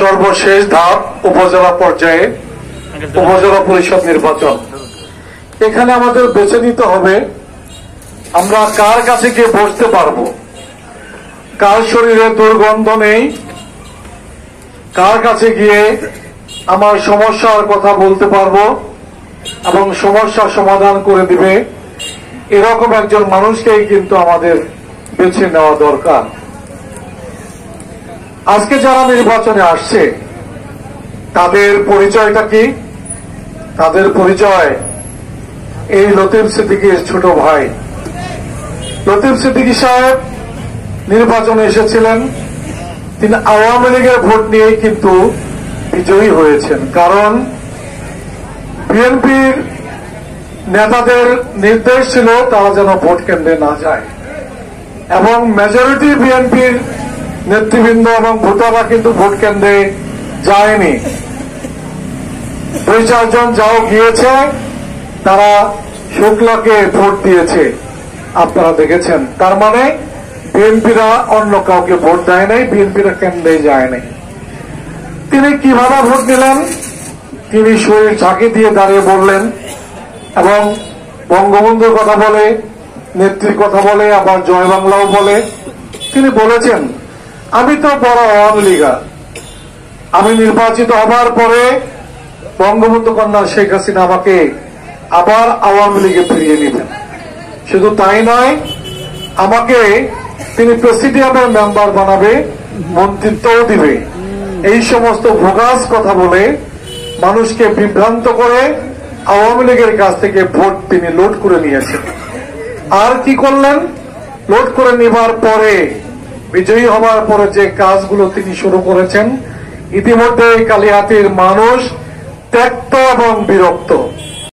সর্বশেষ ধাপ উপজেলা পর্যায়ে উপজেলা পরিষদ নির্বাচন। এখানে আমাদের বেছে নিতে হবে আমরা কার কাছে গিয়ে বসতে পারবো, কার শরীরে দুর্গন্ধ নেই, কার কাছে গিয়ে আমার সমস্যার কথা বলতে পারবো এবং সমস্যার সমাধান করে দিবে, এরকম একজন মানুষকেই কিন্তু আমাদের বেছে নেওয়া দরকার। আজকে যারা নির্বাচনে আসছে তাদের পরিচয়টা কি? তাদের পরিচয় এই লতিফ সিদ্দিকীর ছোট ভাই। লতিফ সিদ্দিকী সাহেব নির্বাচনে এসেছিলেন, তিনি আওয়ামী লীগের ভোট নিয়েই কিন্তু বিজয়ী হয়েছেন। কারণ বিএনপির নেতাদের নির্দেশ ছিল তারা যেন ভোট কেন্দ্রে না যায়, এবং মেজরিটি বিএনপির নেতৃবৃন্দ এবং ভোটাররা কিন্তু ভোট কেন্দ্রে যায়নি। 2-4 জন যাও গিয়েছে, তারা শুক্লাকে ভোট দিয়েছে, আপনারা দেখেছেন। তার মানে বিএনপিরা অন্য কাউকে ভোট দেয় নাই, বিএনপিরা কেন্দ্রে যায় নাই। তিনি কিভাবে ভোট নিলেন? তিনি শরীর ঝাঁকি দিয়ে দাঁড়িয়ে বললেন এবং বঙ্গবন্ধুর কথা বলে, নেত্রীর কথা বলে, আবার জয় বাংলাও বলে। তিনি বলেছেন, আমি তো বড় আওয়ামী লীগার, আমি নির্বাচিত হবার পরে বঙ্গবন্ধু কন্যা শেখ হাসিনা আমাকে আবার আওয়ামী লীগে ফিরিয়ে নিবেন। শুধু তাই নয়, আমাকে তিনি প্রেসিডিয়ামের মেম্বার বানাবে, মন্ত্রিত্বও দিবে। এই সমস্ত ভোগাস কথা বলে মানুষকে বিভ্রান্ত করে আওয়ামী লীগের কাছ থেকে ভোট তিনি লুট করে নিয়েছেন। আর কি করলেন? লুট করে নেবার পরে, বিজয়ী হবার পরে যে কাজগুলো তিনি শুরু করেছেন, ইতিমধ্যে কালিহাতীর মানুষ ত্যক্ত এবং বিরক্ত।